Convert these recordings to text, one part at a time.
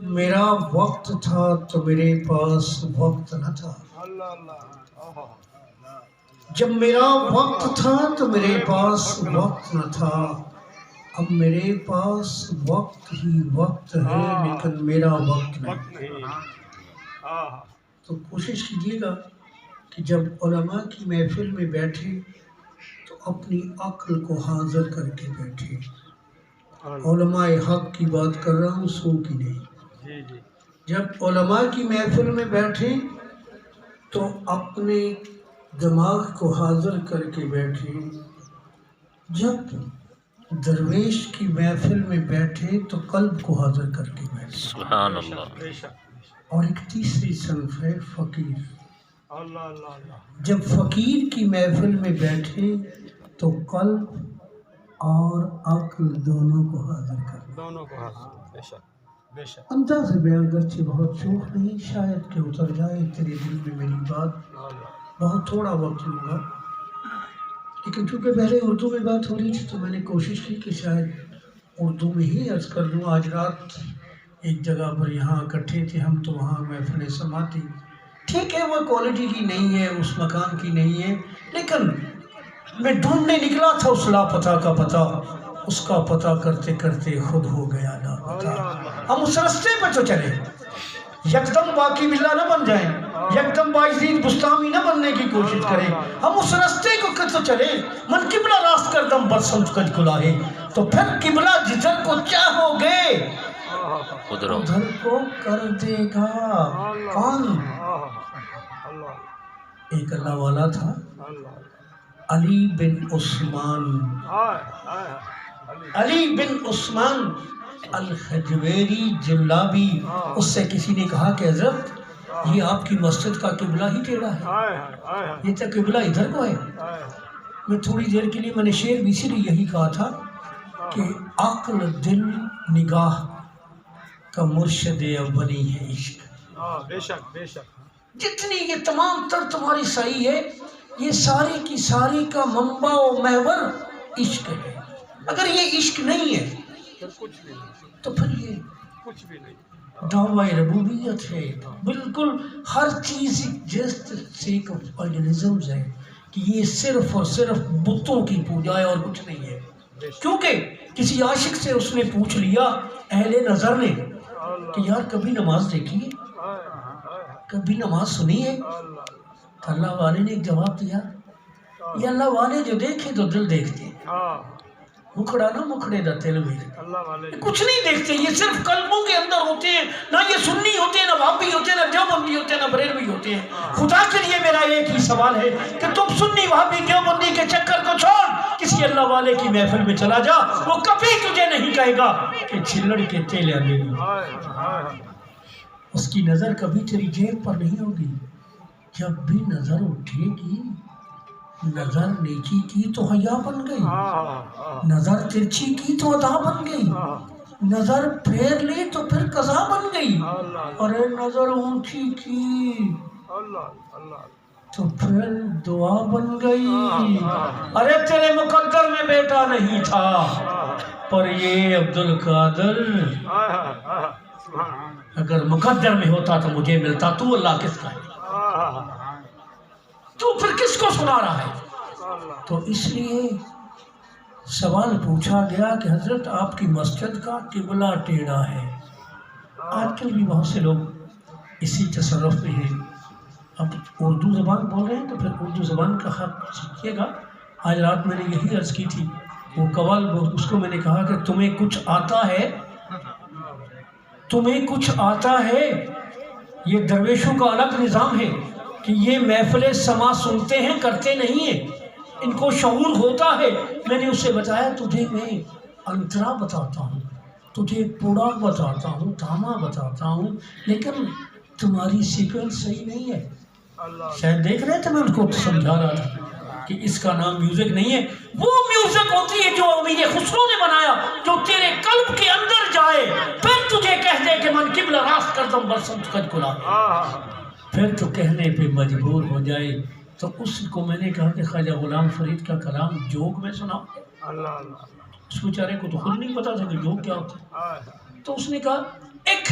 میرا وقت تھا تو میرے پاس وقت نہ تھا، جب میرا وقت تھا تو میرے پاس وقت نہ تھا، اب میرے پاس وقت ہی وقت ہے لیکن میرا وقت نہیں۔ تو کوشش کیجیے گا کہ جب علماء کی محفل میں بیٹھے تو اپنی عقل کو حاضر کر کے بیٹھے۔ علماء حق کی بات کر رہا ہوں، سو کی نہیں۔ جب علماء کی محفل میں بیٹھے تو اپنے دماغ کو حاضر کر کے بیٹھے، جب درویش کی محفل میں بیٹھے تو قلب کو حاضر کر کے بیٹھے۔ سبحان اللہ۔ اور ایک تیسری صنف ہے فقیر۔ جب فقیر کی محفل میں بیٹھے تو قلب اور عقل دونوں کو حاضر کر۔ انداز بیان اگرچہ بہت شوق نہیں، شاید کہ اتر جائے تیرے دل میں میری بات، بہت تھوڑا وقت لوں گا، لیکن چونکہ پہلے اردو میں بات ہو رہی تھی تو میں نے کوشش کی کہ شاید اردو میں ہی عرض کر دوں۔ آج رات ایک جگہ پر یہاں اکٹھے تھے ہم تو وہاں محفل سماعتی، ٹھیک ہے وہ کوالٹی کی نہیں ہے، اس مکان کی نہیں ہے، لیکن میں ڈھونڈنے نکلا تھا اس لاپتہ کا پتہ، اس کا پتہ کرتے کرتے خود ہو گیا لاپتہ۔ ہم اس رستے پہ تو چلے، یکدم باقی باللہ نہ بن جائیں، یکدم باعزید بستامی نہ بننے کی کوشش کریں، ہم اس رستے کو تو چلے۔ من قبلہ راست کردم برسمت کج کلاہے، تو پھر قبلہ جدھر کو چاہو گے ادھر کو کر دے گا۔ کون؟ ایک اللہ والا تھا، علی بن عثمان، علی بن عثمان الحجویری جلابی۔ اس سے کسی نے کہا کہ حضرت یہ آپ کی مسجد کا قبلہ ہی ٹیڑھا ہے، یہ تو قبلہ ادھر کو ہے۔ میں تھوڑی دیر کے لیے میں نے شعر بھی اسی لیے یہی کہا تھا کہ عقل دل نگاہ کا مرشد اولی ہے عشق۔ بے شک بے شک۔ جتنی یہ تمام تر تمہاری صحیح ہے، یہ ساری کی ساری کا منبع و محور عشق ہے۔ اگر یہ عشق نہیں ہے تو پھر یہ کچھ بھی نہیں۔ دعوی ربوبیت ہے، بالکل ہر چیز جسٹ سیک آف آئیڈیلزمز ہے کہ یہ صرف اور صرف بتوں کی پوجا ہے اور کچھ نہیں ہے۔ کیونکہ کسی عاشق سے اس نے پوچھ لیا، اہل نظر نے، کہ یار کبھی نماز دیکھی ہے، کبھی نماز سنی ہے؟ تو اللہ والے نے ایک جواب دیا، یہ اللہ والے جو دیکھے تو دل دیکھتے ہیں، مکھڑا نہ مکھڑے دا دل بھی کچھ نہیں دیکھتے، یہ صرف قلبوں کے اندر ہوتے ہیں۔ نہ یہ سنی ہوتے ہیں، نہ وہابی ہوتے ہیں، نہ دیوبندی ہوتے ہیں، نہ بریلوی ہوتے ہیں۔ خدا کے لیے میرا ایک ہی سوال ہے کہ تم سنی وہابی دیوبندی کے چکر کو چھوڑ کسی اللہ والے کی محفل میں چلا جا، وہ کبھی تجھے نہیں کہے گا کہ چھلڑ کے تیل آ گئی۔ اس کی نظر کبھی تیری جیب پر نہیں ہوگی۔ جب بھی نظر اٹھے گی، نظر نیکی کی تو حیا بن گئی، نظر ترچھی کی تو ادا بن گئی، نظر پھیر لی تو پھر قضا بن گئی، اور نظر اونچی کی تو پھر دعا بن گئی۔ ارے تیرے مقدر میں بیٹا نہیں تھا، پر یہ عبدالقادر اگر مقدر میں ہوتا تو مجھے ملتا، تو اللہ کس کا ہے؟ تو پھر کس کو سنا رہا ہے؟ تو اس لیے سوال پوچھا گیا کہ حضرت آپ کی مسجد کا قبلہ ٹیڑھا ہے۔ آج کل بھی بہت سے لوگ اسی تصرف میں ہیں۔ اب اردو زبان بول رہے ہیں تو پھر اردو زبان کا حق سیکھیے گا۔ آج رات میں نے یہی عرض کی تھی، وہ قول اس کو میں نے کہا کہ تمہیں کچھ آتا ہے، تمہیں کچھ آتا ہے۔ یہ درویشوں کا الگ نظام ہے کہ یہ محفل سما سنتے ہیں، کرتے نہیں ہیں، ان کو شعور ہوتا ہے۔ میں نے اسے بتایا تجھے میں انترا بتاتا ہوں، تجھے پوڑا بتاتا ہوں، دھاما بتاتا ہوں، لیکن تمہاری سیکوینس صحیح نہیں ہے۔ شاید دیکھ رہے تھے، میں ان کو سمجھا رہا تھا کہ اس کا نام میوزک نہیں ہے، وہ میوزک ہوتی ہے جو امیر خسرو نے بنایا، جو تیرے قلب کے اندر جائے، پھر تجھے کہہ دے کہ من قبلہ راست کردم برسمت کج کلا، پھر تو کہنے پہ مجبور ہو جائے۔ تو اس کو میں نے کہا کہ خواجہ غلام فرید کا کلام جوگ میں سنا۔ اس بیچارے کو تو خود نہیں پتا تھا کہ جوگ کیا ہوتا ہے۔ تو اس نے کہا 1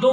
2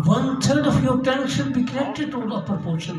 1/3 of your time should be connected to the proportion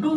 2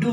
2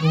2